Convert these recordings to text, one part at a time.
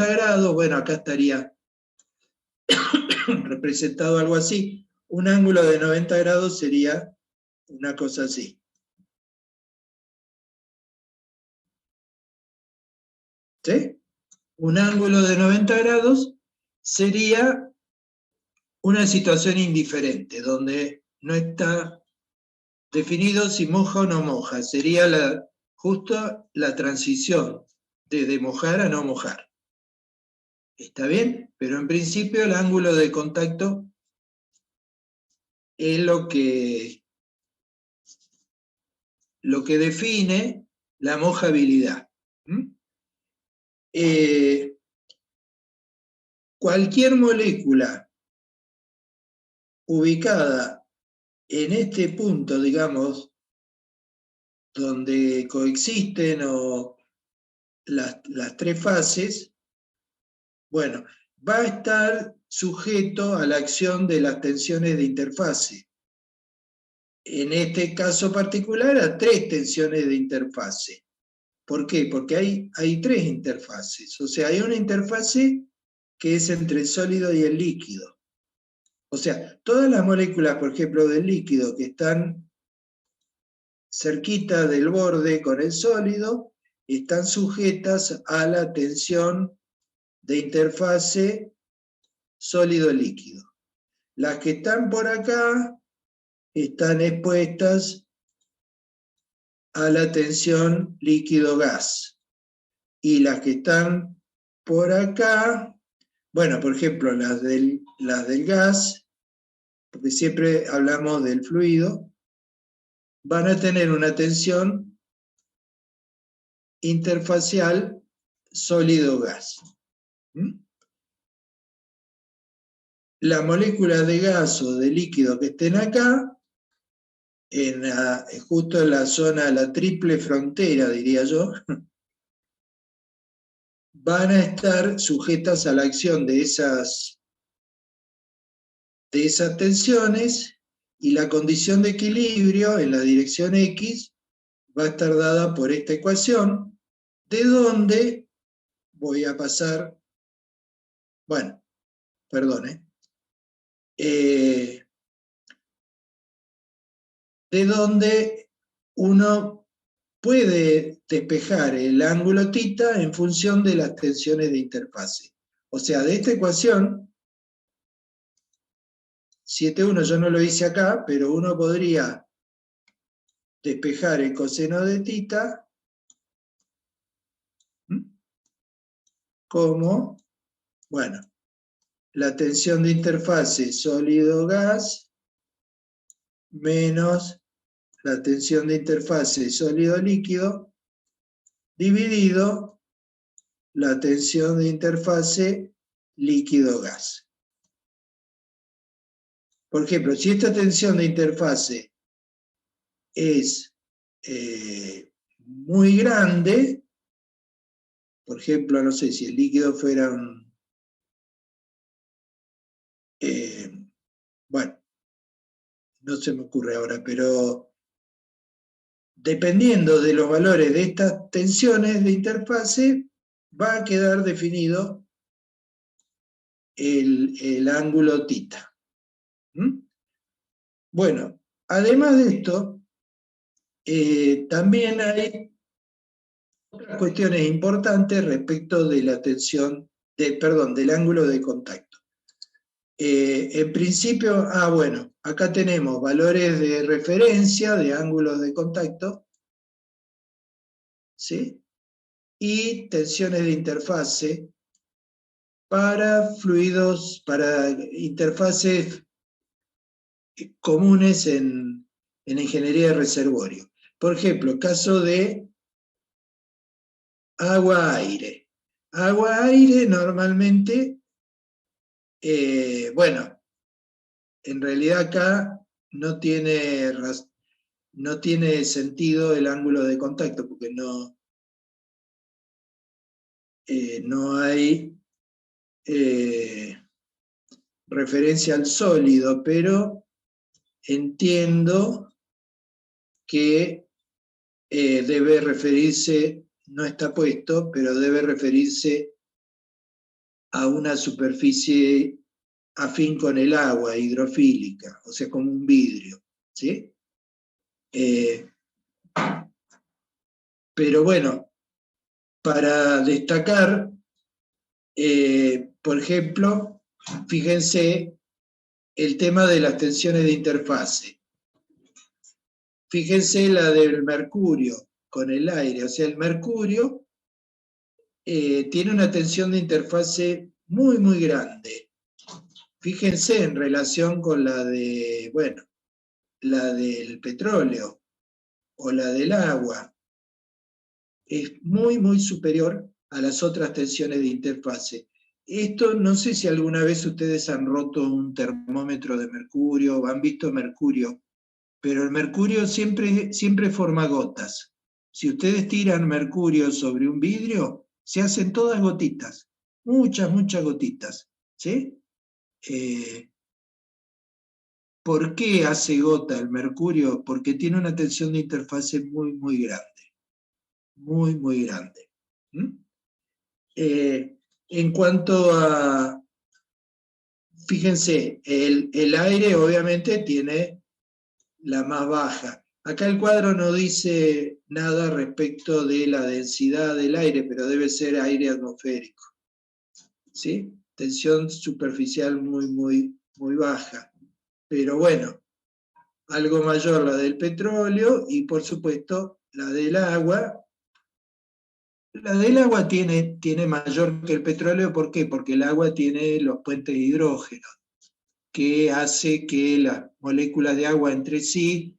grados, bueno, acá estaría representado algo así. Un ángulo de 90 grados sería una cosa así. ¿Sí? Un ángulo de 90 grados sería una situación indiferente, donde no está definido si moja o no moja. Sería justo la transición de mojar a no mojar. ¿Está bien? Pero en principio el ángulo de contacto es lo que define la mojabilidad. Cualquier molécula ubicada en este punto, digamos, donde coexisten las tres fases, bueno, va a estar sujeto a la acción de las tensiones de interfase. En este caso particular, a tres tensiones de interfase. ¿Por qué? Porque hay tres interfaces. O sea, hay una interfase que es entre el sólido y el líquido. O sea, todas las moléculas, por ejemplo, del líquido que están cerquita del borde con el sólido, están sujetas a la tensión de interfase sólido-líquido. Las que están por acá están expuestas a la tensión líquido-gas. Y las que están por acá, bueno, por ejemplo, las del gas, porque siempre hablamos del fluido, van a tener una tensión interfacial sólido-gas. Las moléculas de gas o de líquido que estén acá, justo en la zona, la triple frontera, diría yo, van a estar sujetas a la acción de esas tensiones, y la condición de equilibrio en la dirección X va a estar dada por esta ecuación, de donde voy a pasar, bueno, perdón, de donde uno puede despejar el ángulo θ en función de las tensiones de interfase. O sea, de esta ecuación, 7,1 yo no lo hice acá, pero uno podría despejar el coseno de θ como, bueno, la tensión de interfase sólido-gas menos la tensión de interfase sólido-líquido dividido la tensión de interfase líquido-gas. Por ejemplo, si esta tensión de interfase es muy grande, por ejemplo, no sé, si el líquido fuera bueno, no se me ocurre ahora, pero dependiendo de los valores de estas tensiones de interfase, va a quedar definido el ángulo θ. Bueno, además de esto, también hay otras cuestiones importantes respecto de la tensión, del ángulo de contacto. En principio, bueno, acá tenemos valores de referencia de ángulos de contacto, ¿sí? Y tensiones de interfase para fluidos, para interfaces comunes en ingeniería de reservorio. Por ejemplo, caso de agua-aire. Agua-aire normalmente, bueno, en realidad acá no tiene sentido el ángulo de contacto, porque no hay referencia al sólido, pero entiendo que debe referirse, no está puesto, pero debe referirse a una superficie afín con el agua, hidrofílica, o sea, como un vidrio, ¿sí? Pero bueno, para destacar, por ejemplo, fíjense el tema de las tensiones de interfase. Fíjense la del mercurio con el aire, o sea, el mercurio tiene una tensión de interfase muy, muy grande. Fíjense en relación con la de, bueno, la del petróleo o la del agua. Es muy, muy superior a las otras tensiones de interfase. Esto no sé si alguna vez ustedes han roto un termómetro de mercurio o han visto mercurio, pero el mercurio siempre, siempre forma gotas. Si ustedes tiran mercurio sobre un vidrio, se hacen todas gotitas, muchas, muchas gotitas, ¿sí? ¿Por qué hace gota el mercurio? Porque tiene una tensión de interfase muy, muy grande, muy, muy grande. ¿Mm? En cuanto a, fíjense, el aire obviamente tiene la más baja. Acá el cuadro no dice nada respecto de la densidad del aire, pero debe ser aire atmosférico. ¿Sí? Tensión superficial muy, muy, muy baja. Pero bueno, algo mayor la del petróleo y por supuesto la del agua. La del agua tiene mayor que el petróleo, ¿por qué? Porque el agua tiene los puentes de hidrógeno, que hace que las moléculas de agua entre sí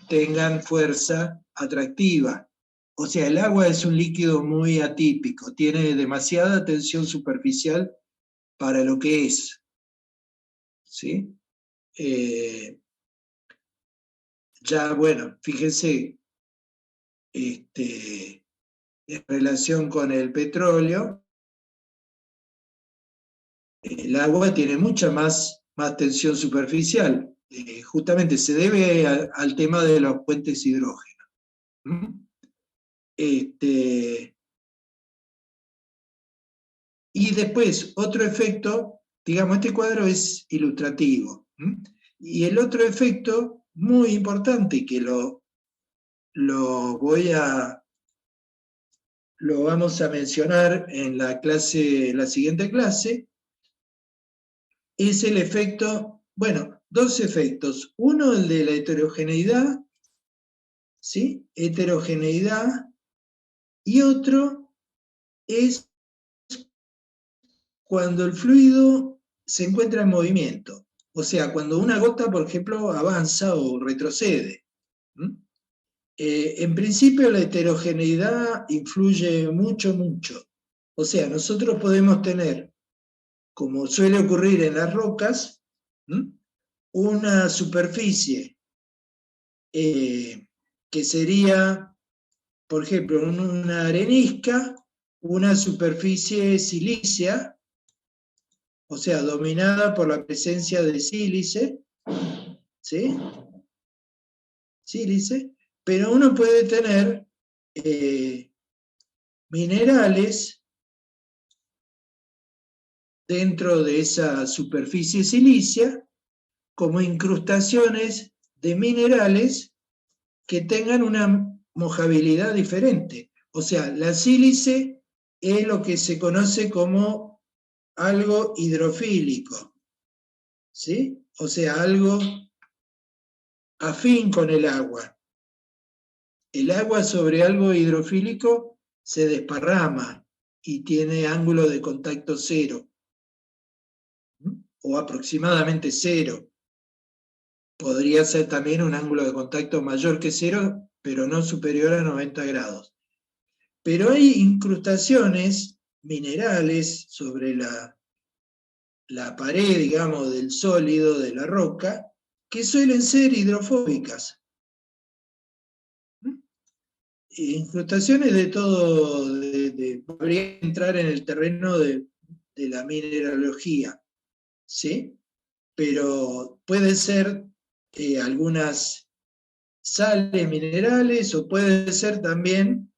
tengan fuerza atractiva. O sea, el agua es un líquido muy atípico, tiene demasiada tensión superficial para lo que es. ¿Sí? Ya, bueno, fíjense, en relación con el petróleo, el agua tiene mucha más tensión superficial. Justamente se debe al tema de los puentes hidrógeno. ¿Mm? Y después, otro efecto, digamos, este cuadro es ilustrativo. ¿Mm? Y el otro efecto muy importante que lo vamos a mencionar en la siguiente clase, es el efecto, bueno, dos efectos. Uno, el de la heterogeneidad, ¿sí? Heterogeneidad, y otro es cuando el fluido se encuentra en movimiento. O sea, cuando una gota, por ejemplo, avanza o retrocede. ¿Mm? En principio la heterogeneidad influye mucho, mucho. O sea, nosotros podemos tener, como suele ocurrir en las rocas, una superficie que sería, por ejemplo, una arenisca, una superficie silícea, o sea, dominada por la presencia de sílice, ¿sí? Sílice, pero uno puede tener minerales dentro de esa superficie silícea como incrustaciones de minerales que tengan una mojabilidad diferente. O sea, la sílice es lo que se conoce como algo hidrofílico, ¿sí? O sea, algo afín con el agua. El agua sobre algo hidrofílico se desparrama y tiene ángulo de contacto cero, o aproximadamente cero. Podría ser también un ángulo de contacto mayor que cero, pero no superior a 90 grados. Pero hay incrustaciones minerales sobre la pared, digamos, del sólido, de la roca, que suelen ser hidrofóbicas. Incrustaciones de todo, podría entrar en el terreno de la mineralogía, ¿sí? Pero pueden ser algunas sales minerales o puede ser también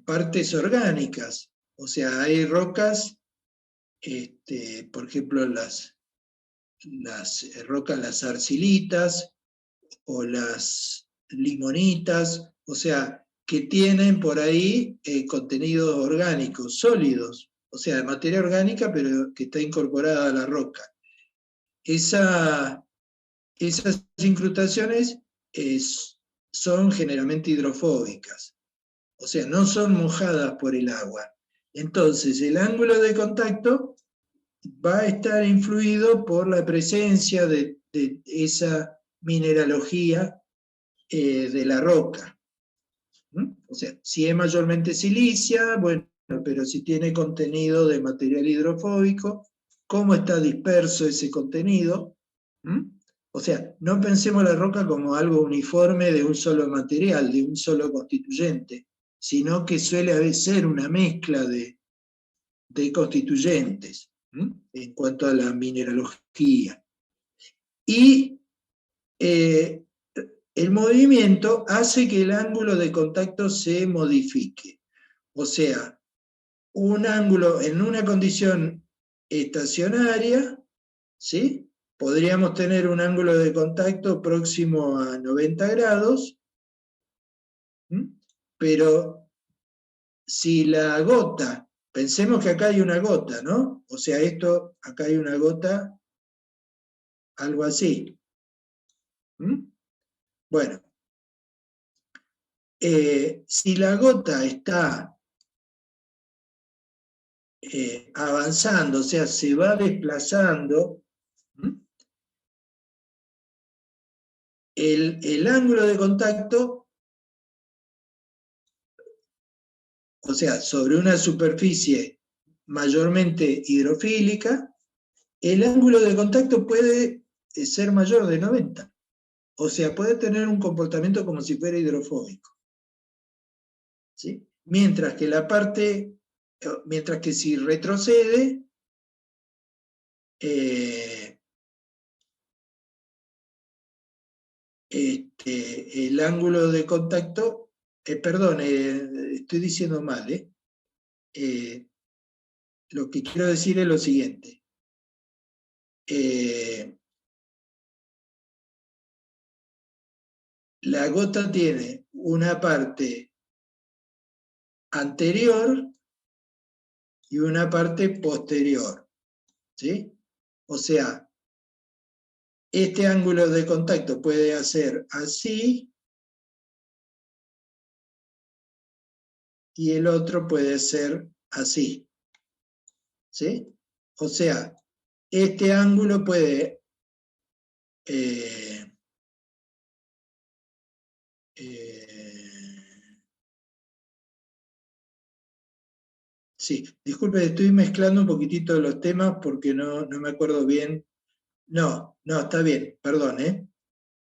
partes orgánicas. O sea, hay rocas por ejemplo, las rocas, las arcilitas o las limonitas, o sea, que tienen por ahí contenidos orgánicos, sólidos, o sea, materia orgánica, pero que está incorporada a la roca. Esas incrustaciones son generalmente hidrofóbicas, o sea, no son mojadas por el agua. Entonces, el ángulo de contacto va a estar influido por la presencia de esa mineralogía de la roca. ¿Mm? O sea, si es mayormente silicia, bueno, pero si tiene contenido de material hidrofóbico, ¿cómo está disperso ese contenido? ¿Mm? O sea, no pensemos la roca como algo uniforme de un solo material, de un solo constituyente, sino que suele ser una mezcla de constituyentes en cuanto a la mineralogía. Y el movimiento hace que el ángulo de contacto se modifique. O sea, un ángulo en una condición estacionaria, ¿sí? Podríamos tener un ángulo de contacto próximo a 90 grados, pero si la gota, pensemos que acá hay una gota, ¿no? O sea, acá hay una gota, algo así. Bueno, si la gota está avanzando, o sea, se va desplazando, el ángulo de contacto, o sea, sobre una superficie mayormente hidrofílica, el ángulo de contacto puede ser mayor de 90. O sea, puede tener un comportamiento como si fuera hidrofóbico. ¿Sí? Mientras que si retrocede, el ángulo de contacto, perdón, estoy diciendo mal, lo que quiero decir es lo siguiente. La gota tiene una parte anterior y una parte posterior, ¿sí? O sea, este ángulo de contacto puede hacer así y el otro puede ser así, ¿sí? O sea, este ángulo puede sí, disculpe, estoy mezclando un poquitito los temas porque no me acuerdo bien. No, está bien, perdón,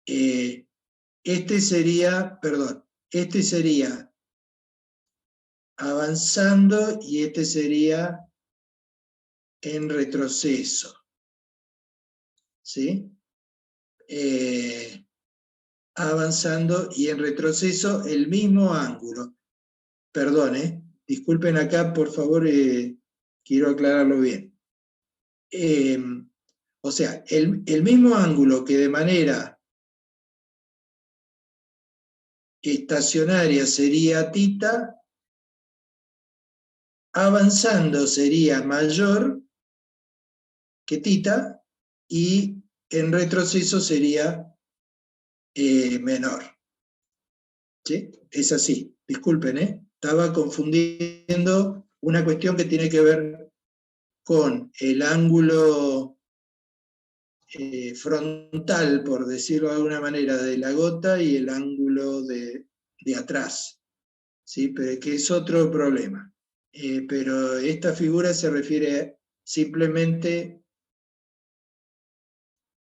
este sería avanzando y este sería en retroceso, ¿sí? Avanzando y en retroceso el mismo ángulo. Perdón, disculpen acá, por favor, quiero aclararlo bien. O sea, el mismo ángulo que de manera estacionaria sería tita, avanzando sería mayor que tita y en retroceso sería menor. ¿Sí? Es así, disculpen, estaba confundiendo una cuestión que tiene que ver con el ángulo frontal, por decirlo de alguna manera, de la gota y el ángulo de atrás, ¿sí? Pero que es otro problema. Pero esta figura se refiere simplemente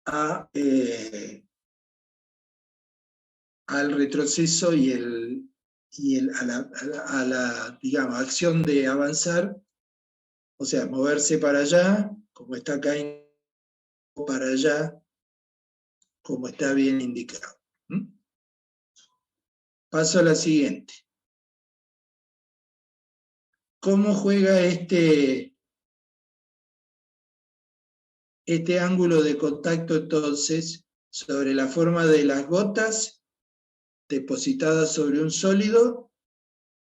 al retroceso y a la, digamos, acción de avanzar, o sea, moverse para allá, como está acá, para allá, como está bien indicado. Paso a la siguiente. ¿Cómo juega este este ángulo de contacto entonces sobre la forma de las gotas depositadas sobre un sólido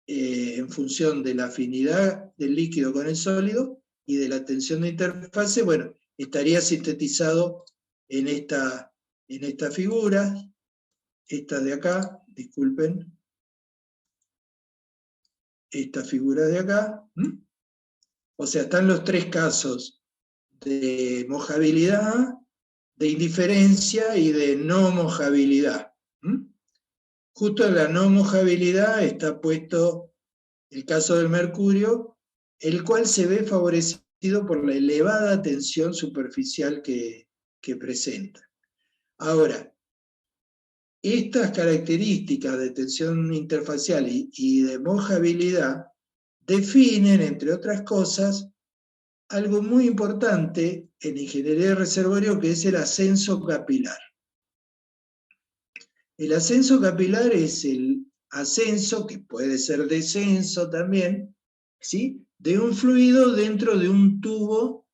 en función de la afinidad del líquido con el sólido y de la tensión de interfase, bueno, estaría sintetizado en esta figura, esta de acá, disculpen, esta figura de acá. O sea, están los tres casos de mojabilidad, de indiferencia y de no mojabilidad. Justo en la no mojabilidad está puesto el caso del mercurio, el cual se ve favorecido por la elevada tensión superficial que presenta. Ahora, estas características de tensión interfacial y de mojabilidad definen, entre otras cosas, algo muy importante en ingeniería de reservorio, que es el ascenso capilar. El ascenso capilar es el ascenso, que puede ser descenso también, ¿sí?, de un fluido dentro de un tubo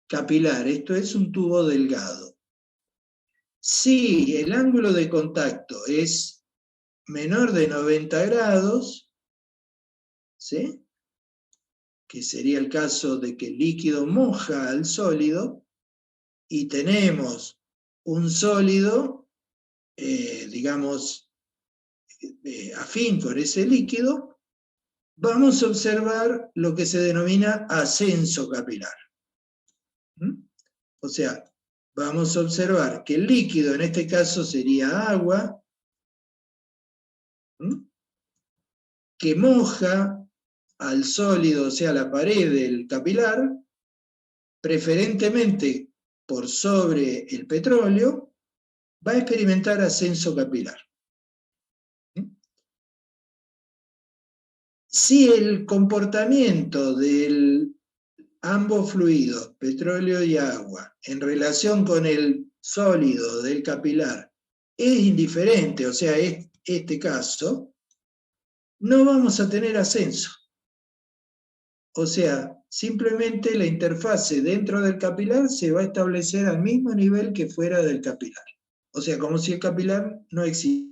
capilar, esto es un tubo delgado. Si el ángulo de contacto es menor de 90 grados, ¿sí?, que sería el caso de que el líquido moja al sólido, y tenemos un sólido, digamos, afín con ese líquido, vamos a observar lo que se denomina ascenso capilar. O sea, vamos a observar que el líquido, en este caso sería agua, que moja al sólido, o sea, la pared del capilar, preferentemente por sobre el petróleo, va a experimentar ascenso capilar. Si el comportamiento de ambos fluidos, petróleo y agua, en relación con el sólido del capilar, es indiferente, o sea, es este caso, no vamos a tener ascenso. O sea, simplemente la interfase dentro del capilar se va a establecer al mismo nivel que fuera del capilar. O sea, como si el capilar no existiera.